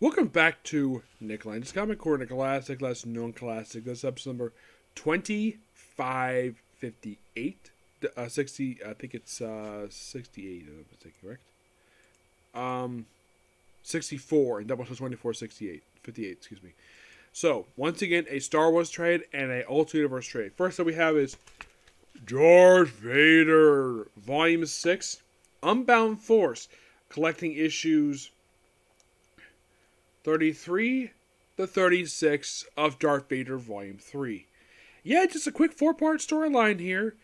Welcome back to Nick Lenz Comic Corner, classic, less known classic. This is episode number 2558. 60, I think it's 68, if I'm mistaken, correct? 64, and Doubleshot 24, 68, 58, excuse me. So, once again, a Star Wars trade and a Ultimate Universe trade. First that we have is Darth Vader, Volume 6, Unbound Force, collecting issues 33 to 36 of Darth Vader Volume 3. Yeah, just a quick 4-part storyline here.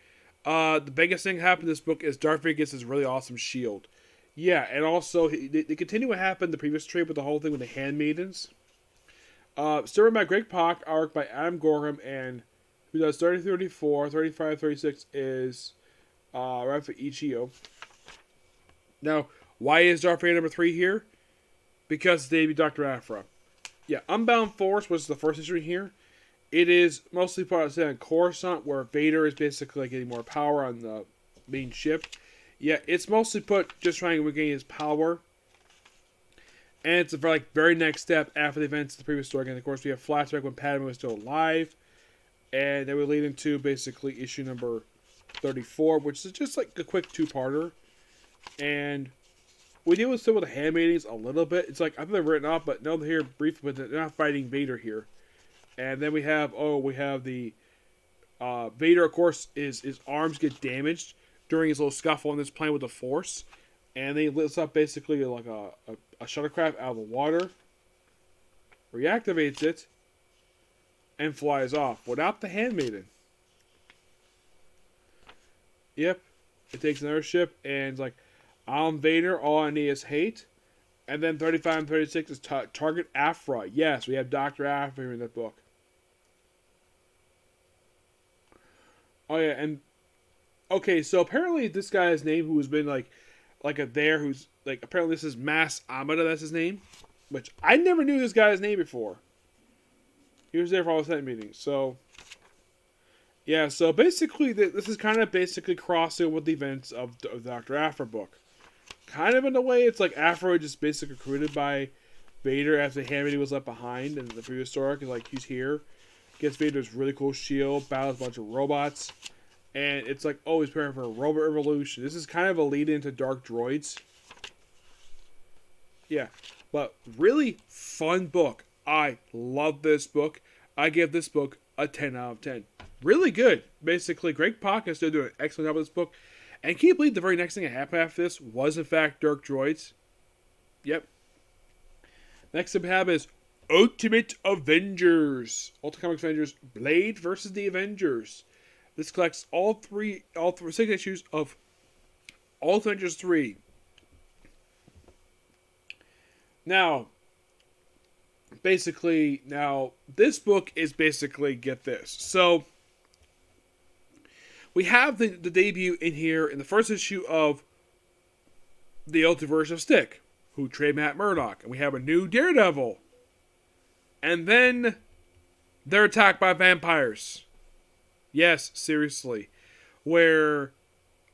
The biggest thing happened in this book is Darth Vader gets this really awesome shield. Yeah, and also, they continue what happened in the previous trade with the whole thing with the Handmaidens. Story by Greg Pak, arc by Adam Gorham, and who does 30, 34, 35, 36 is Rafa Ichio. Now, why is Darth Vader number 3 here? Because they Dr. Aphra. Yeah, Unbound Force was the first issue here. It is mostly part of Coruscant, where Vader is basically getting more power on the main ship. Yeah, it's mostly put just trying to regain his power. And it's a very next step after the events of the previous story. And of course, we have flashback when Padme was still alive. And they would lead into basically issue number 34, which is just like a quick 2-parter. And we deal with some of the Handmaidens a little bit. It's like, I think they're written off, but no, they're here briefly, but they're not fighting Vader here. And then we have the Vader, of course, his arms get damaged during his little scuffle on this plane with the Force. And then he lifts up basically like a shuttlecraft out of the water, reactivates it, and flies off without the Handmaiden. Yep. It takes another ship, and it's like, I'm Vader, all I need is hate. And then 35 and 36 is Target Aphra. Yes, we have Dr. Aphra here in that book. Oh yeah, and okay, so apparently this guy's name, who's been who's apparently this is Mas Amida, that's his name, which I never knew this guy's name before. He was there for all the Senate meetings, so yeah. So basically, this is kind of crossing with the events of the Dr. Aphra book. Kind of in a way, it's like Aphra just basically recruited by Vader after Handmaiden was left behind in the previous story. Because he's here, gets Vader's really cool shield, battles a bunch of robots, and it's like, oh, he's preparing for a robot revolution. This is kind of a lead into Dark Droids. Yeah, but really fun book. I love this book. I give this book a 10 out of 10. Really good. Basically, Greg Pak is still doing an excellent job with this book. And can you believe the very next thing that happened after this was, in fact, Dark Droids? Yep. Next up we have is Ultimate Avengers. Ultimate Comics Avengers Blade versus the Avengers. This collects all 6 issues of Ultimate Avengers 3. Now, this book is basically, get this. So, we have the debut in here in the first issue of the Ultimate version of Stick, who trained Matt Murdock. And we have a new Daredevil. And then they're attacked by vampires. Yes, seriously. Where,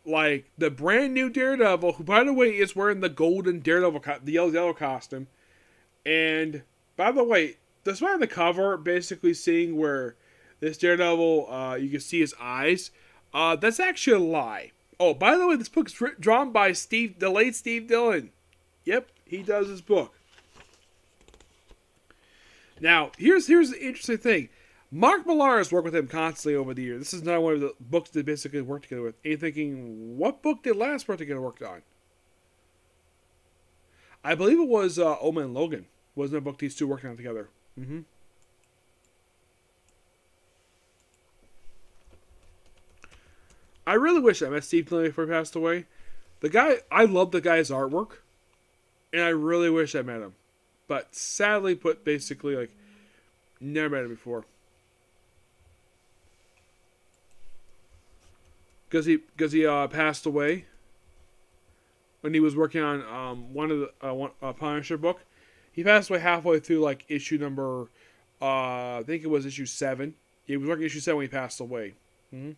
the brand new Daredevil, who, by the way, is wearing the golden Daredevil, the yellow costume. And, by the way, despite on the cover, basically seeing where this Daredevil, you can see his eyes, that's actually a lie. Oh, by the way, this book is drawn by the late Steve Dillon. Yep, he does his book. Now, here's the interesting thing. Mark Millar has worked with him constantly over the years. This is not one of the books they basically worked together with. And you're thinking, what book did last work together worked on? I believe it was Oma and Logan. Wasn't a book these two working on together. Mm-hmm. I really wish I met Steve Dillon before he passed away. I love the guy's artwork. And I really wish I met him. But sadly never met him before. Because he passed away when he was working on one of the Punisher book. He passed away halfway through issue number, I think it was issue 7. He was working issue 7 when he passed away. Mm-hmm.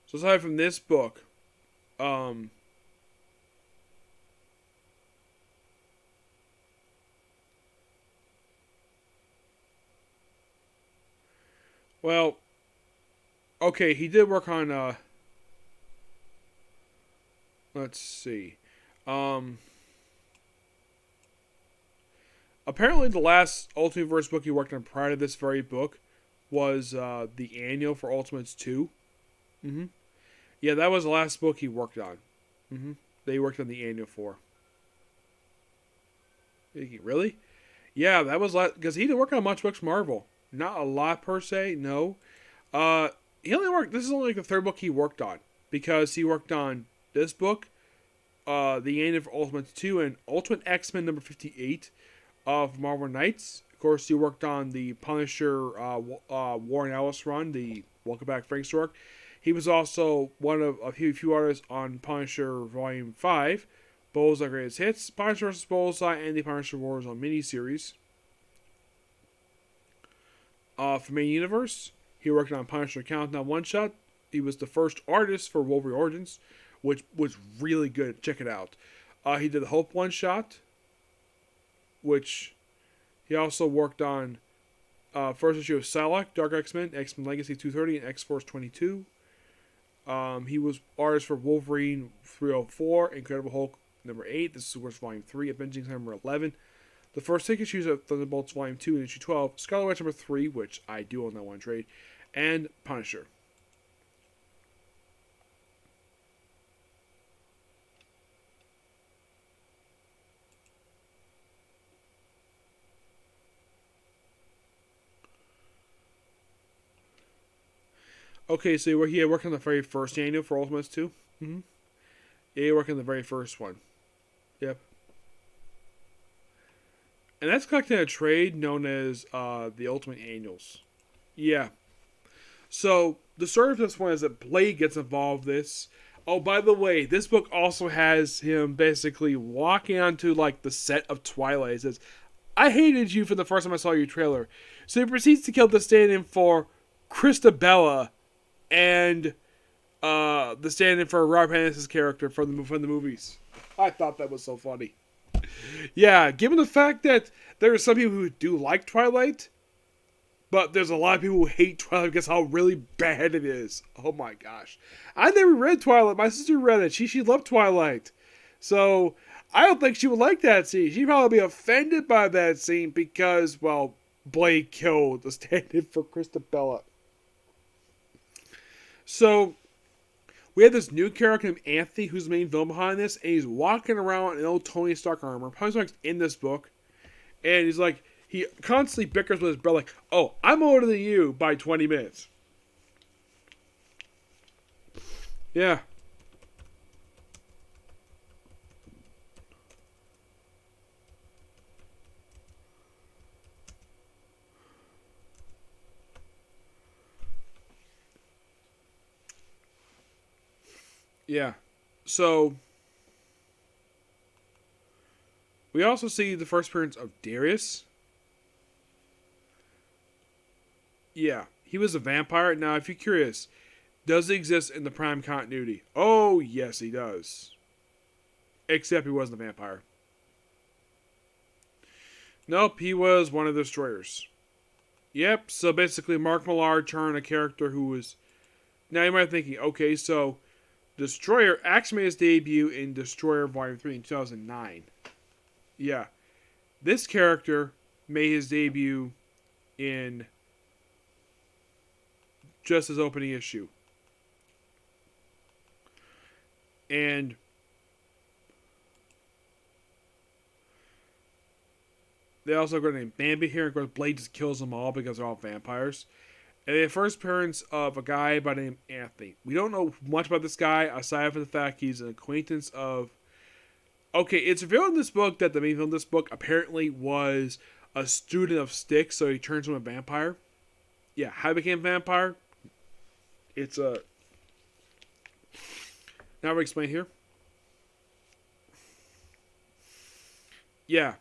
So aside from this book, Well, okay, he did work on let's see. Um Apparently the last Ultimateverse book he worked on prior to this very book was the annual for Ultimates 2. Mm-hmm. Yeah, that was the last book he worked on. Mm-hmm. That he worked on the annual for. Really? Yeah, that was because he didn't work on much books Marvel. Not a lot per se, no. Uh, he only worked. This is only like the third book he worked on because he worked on this book, the annual for Ultimate 2, and Ultimate X-Men number 58 of Marvel Knights. Of course, he worked on the Punisher Warren Ellis run, the Welcome Back Frank Stork. He was also one of a few artists on Punisher Volume 5, Bullseye Greatest Hits, Punisher vs. Bullseye, and the Punisher Warzone miniseries. For Main Universe, he worked on Punisher Countdown One Shot. He was the first artist for Wolverine Origins, which was really good. Check it out. He did the Hope One Shot, which he also worked on first issue of Psylocke, Dark X-Men, X-Men Legacy 230, and X-Force 22. He was artist for Wolverine 304, Incredible Hulk number 8, this is Wars Volume 3, Avengers number 11, the first 6 issues of Thunderbolts Volume 2 and issue 12, Scarlet Witch number 3, which I do own that one trade, and Punisher. Okay, so he had worked on the very first annual for Ultimates 2. Mm-hmm. Yeah, he worked on the very first one. Yep. And that's collecting a trade known as the Ultimate Annuals. Yeah. So the story of this one is that Blade gets involved in this. Oh, by the way, this book also has him basically walking onto like the set of Twilight. It says, "I hated you from the first time I saw your trailer." So he proceeds to kill the stand-in for Christabella and the stand-in for Rob Hannes' character from the movies. I thought that was so funny. Yeah, given the fact that there are some people who do like Twilight, but there's a lot of people who hate Twilight because how really bad it is. Oh my gosh. I never read Twilight. My sister read it. She loved Twilight. So, I don't think she would like that scene. She'd probably be offended by that scene because, well, Blade killed the stand-in for Christabella. So, we have this new character named Anthony who's the main villain behind this, and he's walking around in old Tony Stark armor. Tony Stark's in this book, and he's like, he constantly bickers with his brother, like, "Oh, I'm older than you by 20 minutes. Yeah. Yeah. So, we also see the first appearance of Darius. Yeah. He was a vampire. Now, if you're curious, does he exist in the Prime continuity? Oh, yes, he does. Except he wasn't a vampire. Nope, he was one of the destroyers. Yep, so basically Mark Millar turned a character who was... Now you might be thinking, okay, so Destroyer actually made his debut in Destroyer Volume 3 in 2009. Yeah. This character made his debut in just his opening issue. And they also got named Bambi here. Of course, Blade just kills them all because they're all vampires. And the first appearance of a guy by the name Anthony. We don't know much about this guy aside from the fact he's an acquaintance of... Okay, it's revealed in this book that the main villain in this book apparently was a student of Styx, so he turns into a vampire. Yeah, how he became a vampire? It's a... Now we'll explain here. Yeah.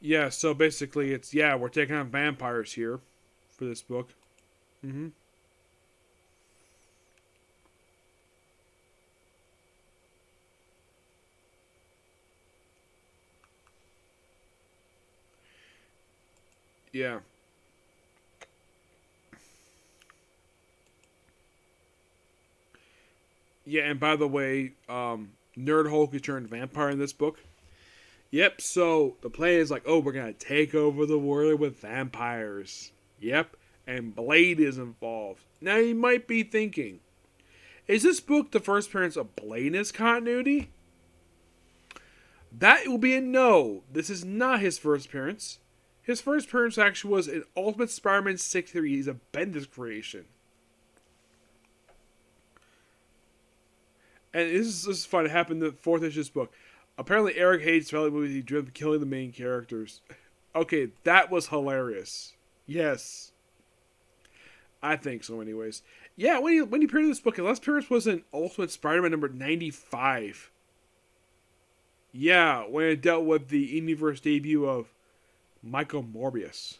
Yeah, so basically it's, yeah, we're taking on vampires here for this book. Mm-hmm. Yeah. Yeah, and by the way, Nerd Hulk is turned vampire in this book. Yep, so the plan is like, oh, we're going to take over the world with vampires. Yep, and Blade is involved. Now you might be thinking, is this book the first appearance of Blade in his continuity? That will be a no. This is not his first appearance. His first appearance actually was in Ultimate Spider-Man 63. He's a Bendis creation. And this is fun. It happened in the fourth issue of this book. Apparently, Eric hates fellow movie driven killing the main characters. Okay, that was hilarious. Yes. I think so, anyways. Yeah, when he appeared in this book, his last appearance was in Ultimate Spider-Man number 95. Yeah, when it dealt with the universe debut of Michael Morbius.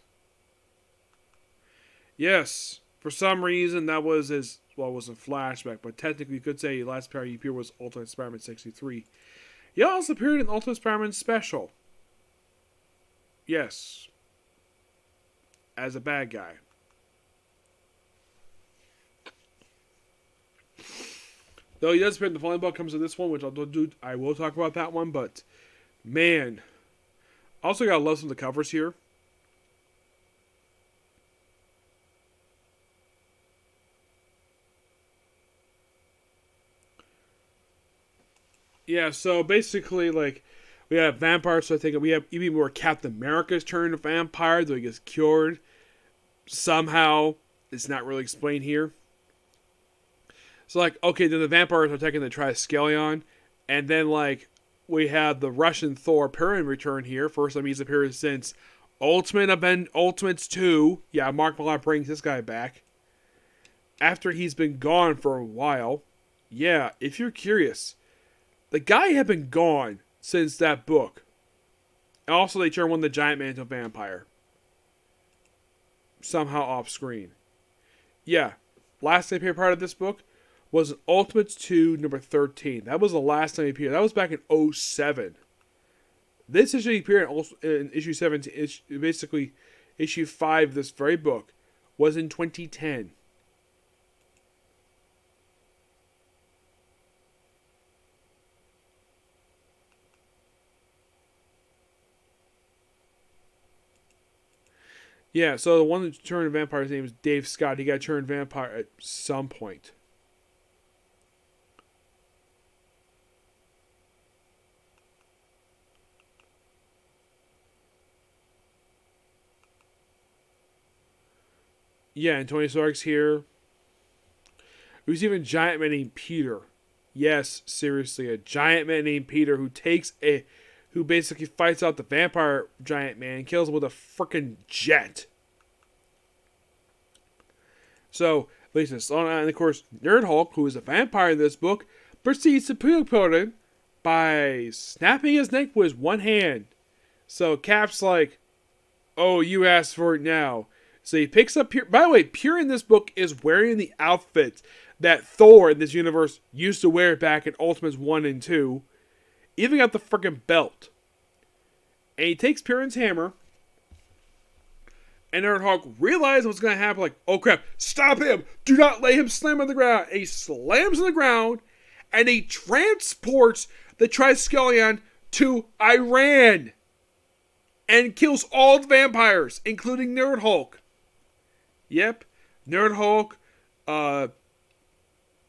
Yes, for some reason that was his, well, it was a flashback, but technically you could say the last appearance he appeared was Ultimate Spider-Man 63. He also appeared in Ultimate Spider-Man Special. Yes. As a bad guy. Though he does appear in the following book, comes in this one, which I will talk about that one, but man. Also gotta love some of the covers here. Yeah, so basically, like, we have vampires, so I think we have even more Captain America's turned a vampire, though he gets cured. Somehow, it's not really explained here. So, like, okay, then the vampires are taking the Triskelion, and then, like, we have the Russian Thor appearing return here. First time he's appeared since Ultimates 2. Yeah, Mark Millar brings this guy back. After he's been gone for a while. Yeah, if you're curious, the guy had been gone since that book. And also, they turned one of the Giant Man into a vampire. Somehow off screen. Yeah, last time he appeared part of this book was in Ultimates 2, number 13. That was the last time he appeared. That was back in 2007. This issue he appeared in issue 17, basically issue 5 of this very book, was in 2010. Yeah, so the one that turned vampire, his name is Dave Scott. He got turned vampire at some point. Yeah, and Tony Stark's here. There's even a giant man named Peter. Yes, seriously, a giant man named Peter who basically fights out the vampire giant man and kills him with a freaking jet. So, and of course, Nerd Hulk, who is a vampire in this book, proceeds to put him by snapping his neck with one hand. So Cap's like, oh, you asked for it now. So he picks up Pure. By the way, Pure in this book is wearing the outfit that Thor in this universe used to wear back in Ultimates 1 and 2. Even got the freaking belt. And he takes Pure's hammer. And Nerd Hulk realizes what's going to happen. Like, oh crap, stop him. Do not let him slam on the ground. And he slams on the ground. And he transports the Triskelion to Iran. And kills all the vampires, including Nerd Hulk. Yep, Nerd Hulk,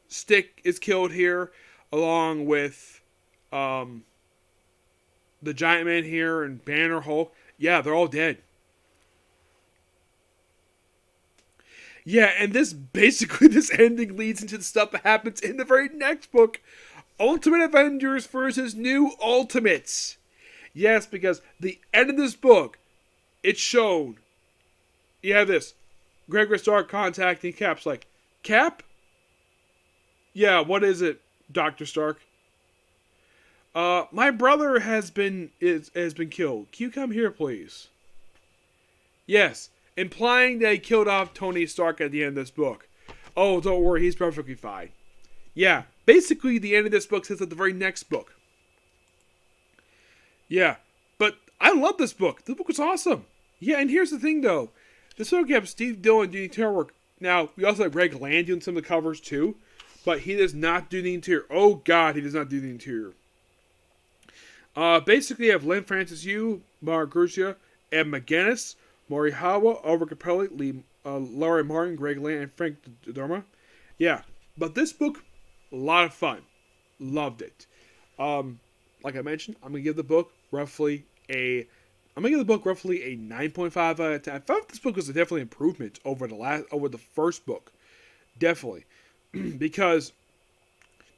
Stick is killed here, along with the Giant Man here and Banner Hulk. Yeah, they're all dead. Yeah, and this ending leads into the stuff that happens in the very next book, Ultimate Avengers versus New Ultimates. Yes, because the end of this book, it's shown. You have this. Gregory Stark contacting Cap's like, Cap? Yeah, what is it, Dr. Stark? My brother has been killed. Can you come here, please? Yes, implying that he killed off Tony Stark at the end of this book. Oh, don't worry, he's perfectly fine. Yeah, basically the end of this book says at the very next book. Yeah, but I love this book. This book was awesome. Yeah, and here's the thing though. This book you have Steve Dillon doing interior work. Now, we also have Greg Land doing some of the covers too, but he does not do the interior. Oh god, he does not do the interior. Basically you have Lynn Francis Yu, Mark Grucia, Ed McGinnis, Morihawa, Oliver Capelli, Laurie Martin, Greg Land, and Frank Dorma. Yeah, but this book, a lot of fun. Loved it. Like I mentioned, I'm gonna give the book roughly a 9.5 out of 10. I felt this book was a definitely improvement over the first book, definitely, because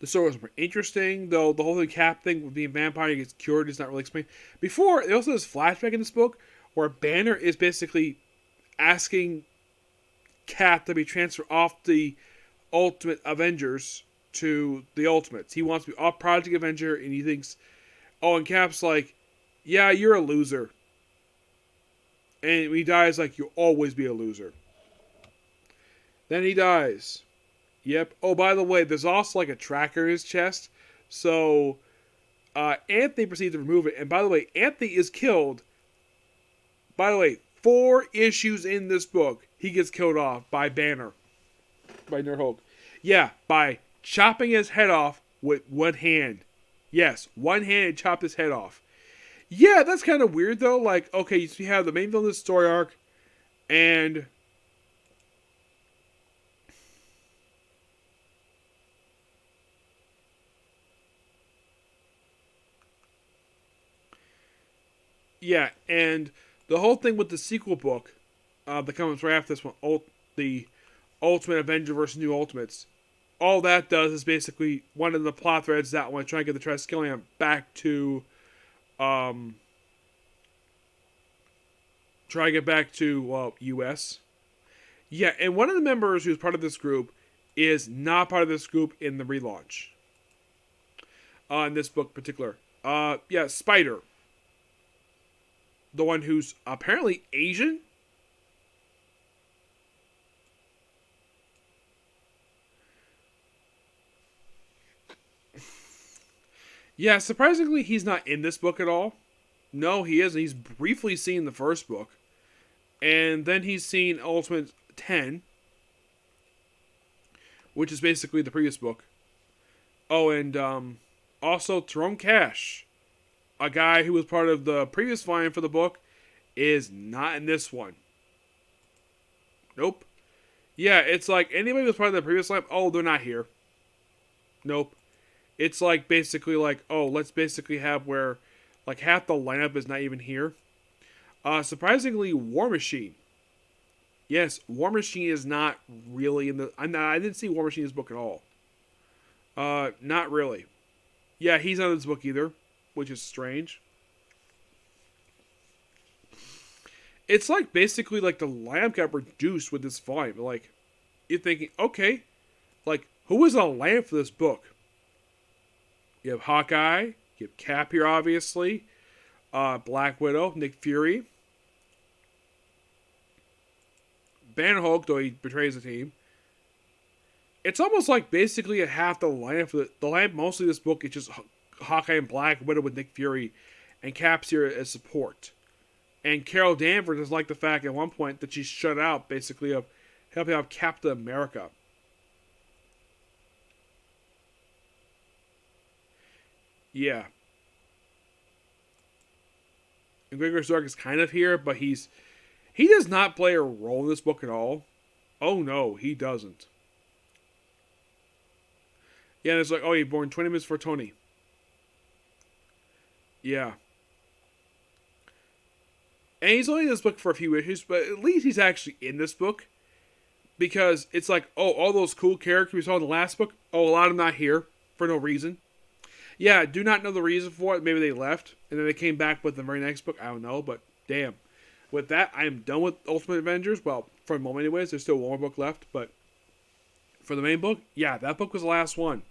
the story was more interesting. Though the whole Cap thing with being vampire gets cured is not really explained. Before, it also has flashback in this book where Banner is basically asking Cap to be transferred off the Ultimate Avengers to the Ultimates. He wants to be off Project Avenger, and he thinks, oh, and Cap's like, yeah, you're a loser. And when he dies, like, you'll always be a loser. Then he dies. Yep. Oh, by the way, there's also, like, a tracker in his chest. So, Anthony proceeds to remove it. And by the way, Anthony is killed. By the way, 4 issues in this book, he gets killed off by Banner. By Nerd Hulk. Yeah, by chopping his head off with one hand. Yes, one hand chopped his head off. Yeah, that's kind of weird though. Like, okay, so you have the main villain of the story arc, and yeah, and the whole thing with the sequel book, that comes right after this one, the Ultimate Avenger versus New Ultimates. All that does is basically one of the plot threads that one trying to get the Triskelion back to, try to get back to U.S. Yeah, and one of the members who's part of this group is not part of this group in the relaunch. In this book in particular. Yeah, Spider. The one who's apparently Asian? Yeah, surprisingly, he's not in this book at all. No, he isn't. He's briefly seen the first book. And then he's seen Ultimate 10, which is basically the previous book. Oh, and also Tyrone Cash, a guy who was part of the previous volume for the book, is not in this one. Nope. Yeah, it's like anybody who was part of the previous line, oh, they're not here. Nope. It's like basically like, oh, let's basically have where like half the lineup is not even here. Surprisingly, War Machine. Yes, War Machine is not really in the. I didn't see War Machine in this book at all. Not really. Yeah, he's not in this book either, which is strange. It's like basically like the lineup got reduced with this volume. Like, you're thinking, okay, like who is a lamp for this book? You have Hawkeye, you have Cap here, obviously, Black Widow, Nick Fury, Banner Hulk, though he betrays the team. It's almost like basically a half the lineup. The lineup mostly this book is just Hawkeye and Black Widow with Nick Fury, and Cap's here as support. And Carol Danvers is like the fact at one point that she's shut out basically of helping out Captain America. Yeah. And Gregor Stark is kind of here, but he does not play a role in this book at all. Oh no, he doesn't. Yeah, and it's like, oh, he born 20 minutes for Tony. Yeah. And he's only in this book for a few issues, but at least he's actually in this book. Because it's like, oh, all those cool characters we saw in the last book, oh, a lot of them not here for no reason. Yeah, I do not know the reason for it. Maybe they left, and then they came back with the very next book. I don't know, but damn. With that, I am done with Ultimate Avengers. Well, for a moment anyways, there's still one more book left, but for the main book, yeah, that book was the last one.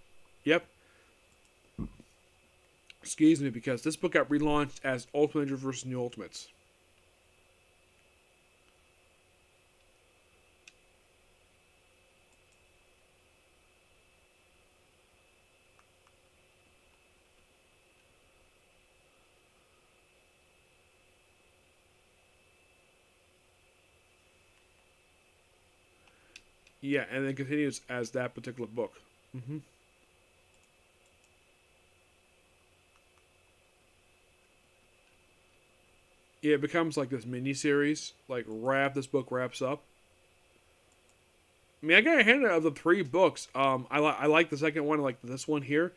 Yep. Excuse me, because this book got relaunched as Ultimate Avengers vs. New Ultimates. Yeah, and then continues as that particular book. Yeah, it becomes like this mini series. Like this book wraps up. I mean, I got a hand of the 3 books. I like the second one. I like this one here.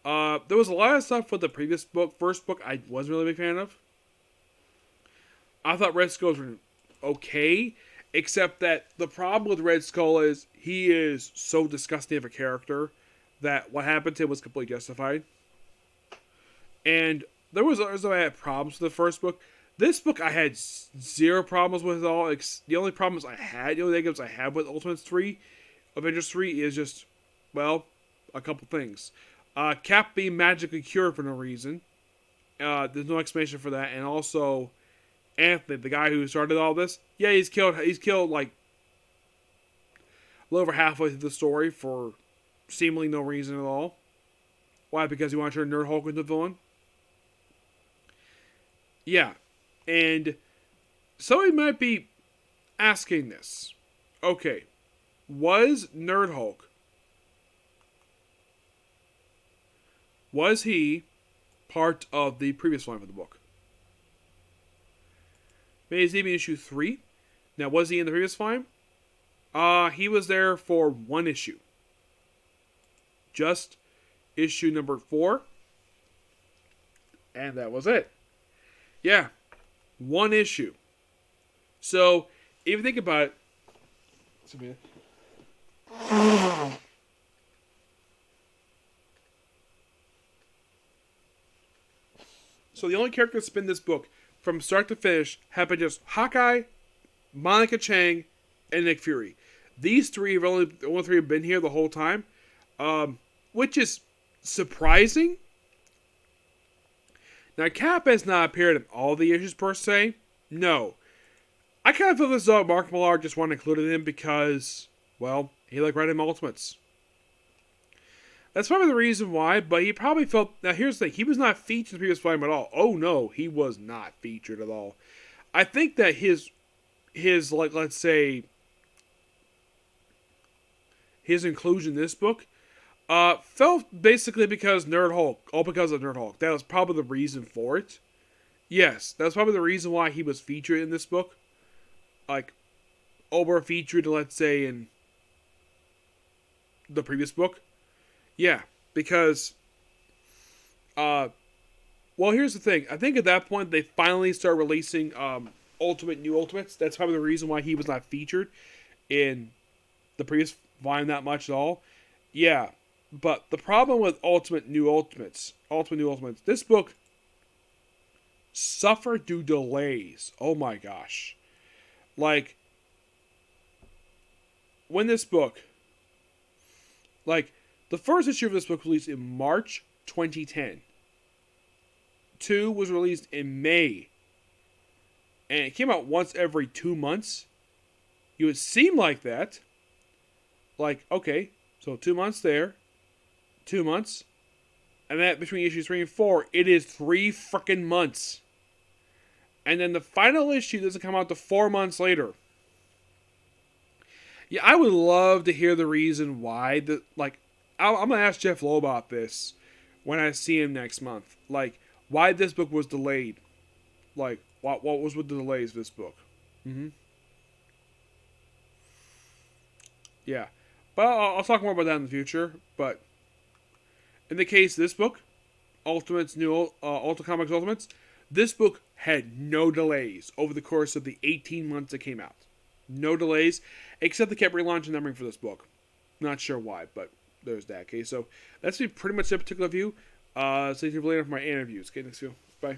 There was a lot of stuff with the previous book. First book, I wasn't really a big fan of. I thought Red Skull was okay, except that the problem with Red Skull is he is so disgusting of a character that what happened to him was completely justified. And there was I had problems with the first book. This book I had 0 problems with at all. The only problems I had, the only negatives I had with Avengers 3 is just, well, a couple things. Cap being magically cured for no reason. There's no explanation for that. And also, Anthony, the guy who started all this, yeah, he's killed like a little over halfway through the story for seemingly no reason at all. Why? Because he wanted to turn Nerd Hulk into the villain? Yeah. And somebody might be asking this. Okay. Was Nerd Hulk, was he part of the previous line of the book? Maybe he's even issue 3. Now, was he in the previous volume? He was there for 1 issue. Just issue number 4. And that was it. Yeah. 1 issue. So, if you think about it. So, the only character that's been in this book from start to finish have been just Hawkeye, Monica Chang, and Nick Fury. These 3 have only 3 have been here the whole time, which is surprising. Now, Cap has not appeared in all the issues per se. No. I kind of feel this is Mark Millar just wanted to include him because, well, he liked writing Ultimates. That's probably the reason why, but he probably felt... Now, here's the thing. He was not featured in the previous volume at all. Oh, no. He was not featured at all. I think that his like, let's say... his inclusion in this book felt basically because Nerd Hulk. All because of Nerd Hulk. That was probably the reason for it. Yes, that's probably the reason why he was featured in this book. Like, over featured, let's say, in the previous book. Yeah, because, well, here's the thing. I think at that point, they finally start releasing New Ultimates. That's probably the reason why he was not featured in the previous volume that much at all. Yeah, but the problem with New Ultimates, this book suffered due delays. Oh my gosh. Like, when this book, like, the first issue of this book was released in March 2010. 2 was released in May. And it came out once every 2 months. You would seem like that. Like, okay, so 2 months there. 2 months. And then between issues 3 and 4, it is 3 freaking months. And then the final issue doesn't come out to 4 months later. Yeah, I would love to hear the reason why. I'm going to ask Jeff Lowe about this when I see him next month. Like, why this book was delayed. Like, what was with the delays of this book. Yeah. But I'll talk more about that in the future. But in the case of this book, Ultimates, Ultra Comics Ultimates, this book had no delays over the course of the 18 months it came out. No delays, except they kept relaunching numbering for this book. Not sure why, but there's that. Okay, so that's pretty much that particular view. Stay tuned for later for my interviews. Okay, next video. Bye.